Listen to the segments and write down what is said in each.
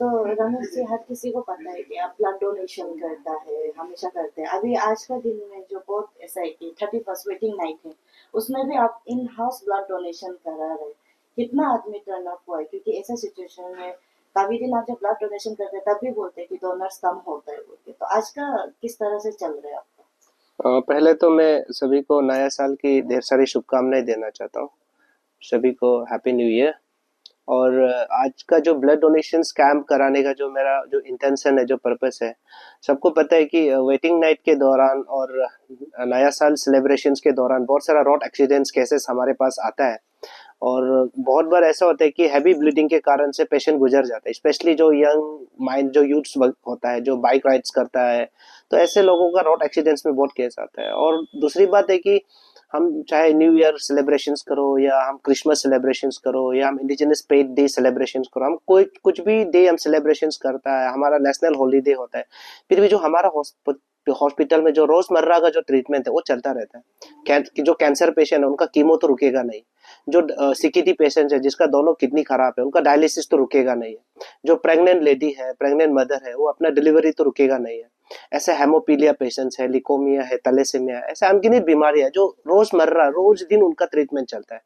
तो रमेश जी, हर किसी को पता है कि आप ब्लड डोनेशन करता है, हमेशा करते हैं। अभी आज का दिन में जो बहुत ऐसा है कि 31st वेटिंग नाइट है, उसमें भी आप इन हाउस ब्लड डोनेशन करा रहे हैं। कितना आदमी टर्न अप हुआ है, क्योंकि ऐसा सिचुएशन में काफी दिन आप जब ब्लड डोनेशन करते हैं तब भी बोलते हैं कि डोनर्स कम होता है बोल के। तो आज का किस तरह से चल रहा है आपका? पहले तो मैं सभी को नया साल की ढेर सारी शुभकामनाएं देना चाहता हूँ। सभी को हैप्पी न्यू ईयर। और आज का जो ब्लड डोनेशन कैंप कराने का जो मेरा जो इंटेंशन है, जो पर्पस है, सबको पता है कि वेटिंग नाइट के दौरान और नया साल सेलिब्रेशंस के दौरान बहुत सारा रोड एक्सीडेंट्स केसेस हमारे पास आता है। और बहुत बार ऐसा होता है कि हैवी ब्लीडिंग के कारण से पेशेंट गुजर जाता है, स्पेशली जो यंग माइंड जो यूथ्स होता है, जो बाइक राइड्स करता है। तो ऐसे लोगों का रोड एक्सीडेंट्स में बहुत केस आता है। और दूसरी बात है कि हम चाहे न्यू ईयर सेलिब्रेशंस करो, या हम क्रिसमस सेलिब्रेशंस करो, या हम इंडिजिनस पेट डे सेलिब्रेशंस करो, हम कोई कुछ भी डे हम सेलिब्रेशंस करता है, हमारा नेशनल हॉलीडे होता है, फिर भी जो हमारा हॉस्पिटल में जो रोजमर्रा का जो ट्रीटमेंट है वो चलता रहता है। जो कैंसर पेशेंट है उनका कीमो तो रुकेगा नहीं। जो सीकीटी पेशेंट है जिसका दोनों किडनी खराब है, उनका डायलिसिस तो रुकेगा नहीं है। जो प्रेग्नेंट लेडी है, प्रेग्नेंट मदर है, वो अपना डिलीवरी तो रुकेगा नहीं है। ऐसे हेमोपीलिया पेशेंट्स है, लिकोमिया है, तलेसेमिया है, ऐसे अनगिनत बीमारियां जो रोजमर्रा रोज दिन उनका ट्रीटमेंट चलता है।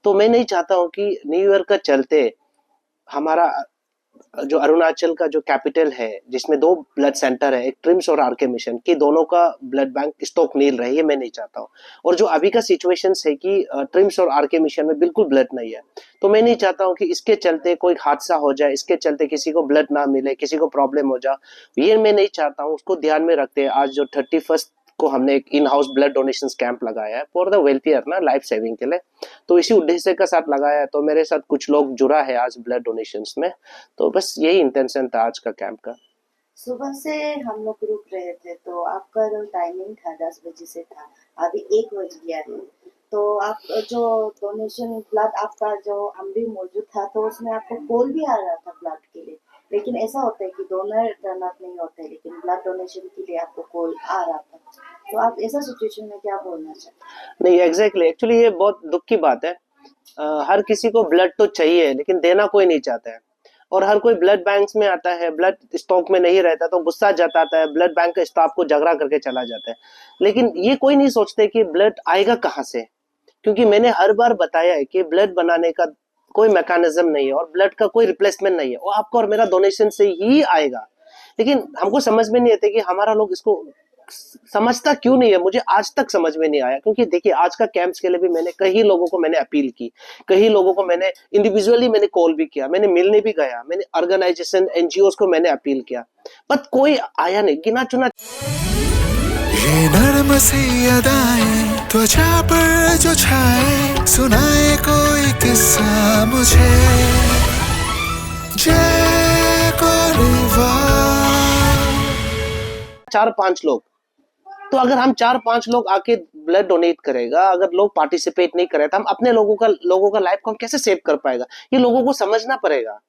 तो मैं नहीं चाहता हूँ कि न्यू ईयर का चलते हमारा जो अरुणाचल का जो कैपिटल है, जिसमें दो ब्लड सेंटर है, एक ट्रिम्स और आरके मिशन, की दोनों का ब्लड बैंक स्टॉक नील रही है, मैं नहीं चाहता हूँ। और जो अभी का सिचुएशन है कि ट्रिम्स और आरके मिशन में बिल्कुल ब्लड नहीं है, तो मैं नहीं चाहता हूँ कि इसके चलते कोई हादसा हो जाए, इसके चलते किसी को ब्लड ना मिले, किसी को प्रॉब्लम हो जाए, ये मैं नहीं चाहता हूँ। उसको ध्यान में रखते हैं आज जो 31st को हमने एक in house blood donation camp लगाया है फॉर द वेलफेयर ना, लाइफ सेविंग के लिए। तो इसी उद्देश्य के साथ लगाया है। तो मेरे साथ कुछ लोग जुड़ा है आज ब्लड डोनेशंस में। तो बस यही इंटेंशन था आज का कैंप का। सुबह से हम लोग रुक रहे थे, तो आपका जो टाइमिंग था 10 बजे से था, अभी 1 बज गया है। तो आप जो डोनेशन ब्लड आपका जो हम भी मौजूद था, तो उसमें आपको कॉल भी आ रहा था ब्लड के लिए। लेकिन ऐसा होता है कि डोनर टर्न अप नहीं होते, लेकिन ब्लड डोनेशन के लिए आपको कॉल आ रहा था। तो आप ऐसा सिचुएशन में क्या बोलना चाहते नहीं, एग्जैक्टली, एक्चुअली ये बहुत दुख की बात है। हर किसी को ब्लड तो चाहिए, लेकिन देना कोई नहीं चाहता है। और हर कोई ब्लड बैंक्स में आता है, ब्लड स्टॉक में नहीं रहता तो गुस्सा जताता है, ब्लड बैंक के स्टाफ को झगड़ा करके चला जाता है। लेकिन ये कोई नहीं सोचते कि ब्लड आएगा कहाँ से। क्योंकि मैंने हर बार बताया है कि ब्लड बनाने का कोई मैकेनिज्म नहीं है और ब्लड का कोई रिप्लेसमेंट नहीं है, वो आपका और मेरा डोनेशन से ही आएगा। लेकिन हमको समझ में नहीं आते कि हमारा लोग इसको समझता क्यों नहीं है। मुझे आज तक समझ में नहीं आया। क्योंकि देखिए, आज का कैंप्स के लिए भी मैंने कई लोगों को मैंने अपील की, कई लोगों को मैंने इंडिविजुअली मैंने कॉल भी किया, मैंने मिलने भी गया, मैंने ऑर्गेनाइजेशन एनजीओ को मैंने अपील किया, बट कोई आया नहीं। गिना चुना ये नर्म सी अदाएं त्वचा पर जो छाए, सुनाए कोई किस्सा मुझे, जय कोलिवार। 4-5 लोग, तो अगर हम 4-5 लोग आके ब्लड डोनेट करेगा, अगर लोग पार्टिसिपेट नहीं करे, तो हम अपने लोगों का लाइफ को हम कैसे सेव कर पाएगा। ये लोगों को समझना पड़ेगा।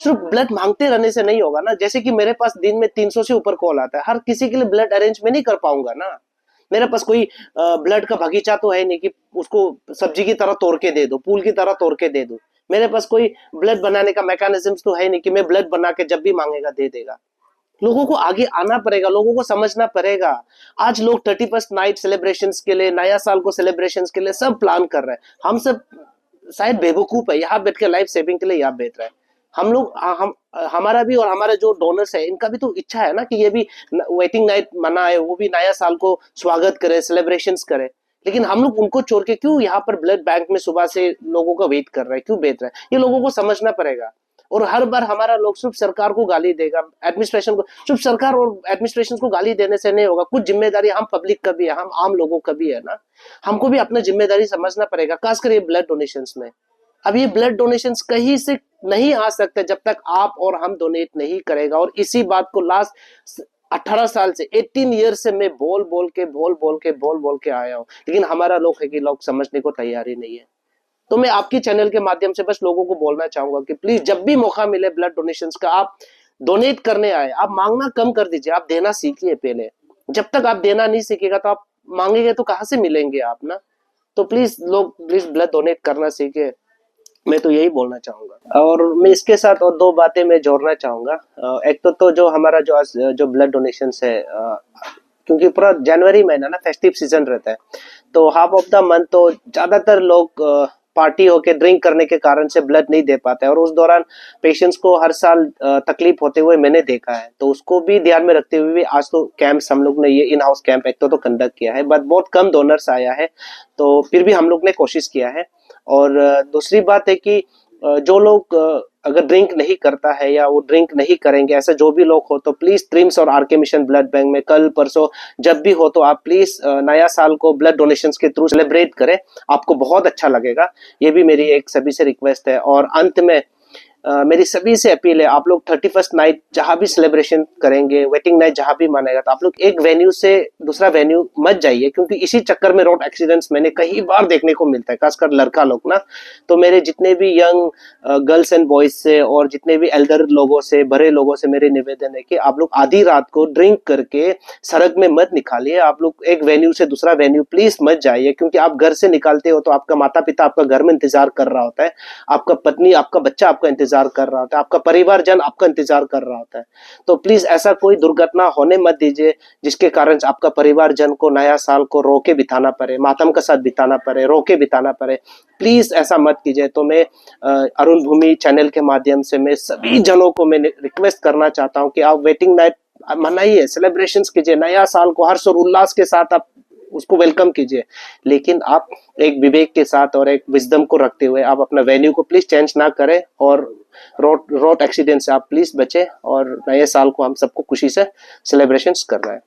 सिर्फ ब्लड मांगते रहने से नहीं होगा ना। जैसे कि मेरे पास दिन में 300 से ऊपर कॉल आता है, हर किसी के लिए ब्लड अरेंज में नहीं कर पाऊंगा ना। मेरे पास कोई ब्लड का बगीचा तो है नहीं कि उसको सब्जी की तरह तोड़ के दे दो, फूल की तरह तोड़ के दे दो। मेरे पास कोई ब्लड बनाने का मैकेनिज्म तो है नहीं कि मैं ब्लड बना के जब भी मांगेगा दे देगा। लोगों को आगे आना पड़ेगा, लोगों को समझना पड़ेगा। आज लोग 31st नाइट सेलिब्रेशंस के लिए, नया साल को सेलिब्रेशंस के लिए सब प्लान कर रहे हैं। हम सब शायद बेवकूफ है, यहाँ बैठ के लाइफ सेविंग के लिए यहाँ बैठ रहे हैं। हम लोग हम हमारा भी और हमारे जो डोनर्स है इनका भी तो इच्छा है ना कि ये भी वेटिंग नाइट मनाए, वो भी नया साल को स्वागत करे, सेलिब्रेशंस करे। लेकिन हम लोग उनको छोड़ के क्यों यहाँ पर ब्लड बैंक में सुबह से लोगों का वेट कर रहे हैं, क्यों बैठ रहे हैं, ये लोगों को समझना पड़ेगा। और हर बार हमारा लोग सिर्फ सरकार को गाली देगा, एडमिनिस्ट्रेशन को। सिर्फ सरकार और एडमिनिस्ट्रेशन को गाली देने से नहीं होगा। कुछ जिम्मेदारी हम पब्लिक का भी है, हम आम लोगों का भी है ना। हमको भी अपना जिम्मेदारी समझना पड़ेगा, खासकर ये ब्लड डोनेशन में। अब ये ब्लड डोनेशन कहीं से नहीं आ सकते जब तक आप और हम डोनेट नहीं करेगा। और इसी बात को लास्ट 18 साल से, 18 ईयर से मैं बोल के आया हूँ। लेकिन हमारा लोग है कि लोग समझने को तैयार ही नहीं है। तो मैं आपकी चैनल के माध्यम से बस लोगों को बोलना चाहूंगा कि प्लीज जब भी मौका मिले ब्लड डोनेशन का, आप डोनेट करने आए, आप मांगना कम कर दीजिए, आप देना सीखिए पहले। जब तक आप देना नहीं सीखेगा तो आप मांगेंगे तो कहाँ से मिलेंगे आप ना। तो प्लीज लोग, प्लीज ब्लड डोनेट करना सीखे। मैं तो यही बोलना चाहूँगा। और मैं इसके साथ और 2 बातें मैं जोड़ना चाहूँगा। एक तो जो हमारा जो आज जो ब्लड डोनेशंस है, क्योंकि पूरा जनवरी महीना ना फेस्टिव सीजन रहता है, तो हाफ ऑफ द मंथ तो ज़्यादातर लोग पार्टी होके ड्रिंक करने के कारण से ब्लड नहीं दे पाते हैं, और उस दौरान पेशेंट्स को हर साल तकलीफ होते हुए मैंने देखा है। तो उसको भी ध्यान में रखते हुए भी आज तो कैंप्स हम लोग ने ये इन हाउस कैंप एक तो कंडक्ट किया है, बट बहुत कम डोनर्स आया है, तो फिर भी हम लोग ने कोशिश किया है। और दूसरी बात है कि जो लोग अगर ड्रिंक नहीं करता है या वो ड्रिंक नहीं करेंगे, ऐसा जो भी लोग हो, तो प्लीज ट्रिम्स और आरके मिशन ब्लड बैंक में कल परसों जब भी हो तो आप प्लीज नया साल को ब्लड डोनेशंस के थ्रू सेलिब्रेट करें, आपको बहुत अच्छा लगेगा। ये भी मेरी एक सभी से रिक्वेस्ट है। और अंत में मेरी सभी से अपील है, आप लोग 31st नाइट जहां भी सेलिब्रेशन करेंगे, वेडिंग नाइट जहां भी मानेगा, तो आप लोग एक वेन्यू से दूसरा वेन्यू मत जाइए, क्योंकि इसी चक्कर में रोड एक्सीडेंट्स मैंने कई बार देखने को मिलता है, खासकर लड़का लोग ना। तो मेरे जितने भी यंग गर्ल्स एंड बॉयज से और जितने भी एल्डर लोगों से, बड़े लोगों से मेरे निवेदन है कि आप लोग आधी रात को ड्रिंक करके सड़क में मत निकालिए। आप लोग एक वेन्यू से दूसरा वेन्यू प्लीज मत जाइए, क्योंकि आप घर से निकालते हो तो आपका माता पिता आपका घर में इंतजार कर रहा होता है, आपका पत्नी आपका बच्चा आपका इंतजार कर रहा होता है, आपका परिवारजन आपका इंतजार कर रहा होता है। तो प्लीज ऐसा कोई दुर्घटना होने मत दीजिए जिसके कारण आपका परिवारजन को नया साल को रो के बिताना पड़े, मातम का साथ बिताना पड़े, रो के बिताना पड़े। प्लीज ऐसा मत कीजिए। तो मैं अरुण भूमि चैनल के माध्यम से मैं सभी जनों को मैं रिक्वेस्ट करना चाहता हूं कि आप वेटिंग नाइट मनाइए, सेलिब्रेशंस कीजिए, नया साल को हर्ष और उल्लास के साथ आप उसको वेलकम कीजिए, लेकिन आप एक विवेक के साथ और एक विजडम को रखते हुए आप अपना वेन्यू को प्लीज चेंज ना करें, और रोड एक्सीडेंट से आप प्लीज बचें, और नए साल को हम सबको खुशी से सेलिब्रेशंस करना है।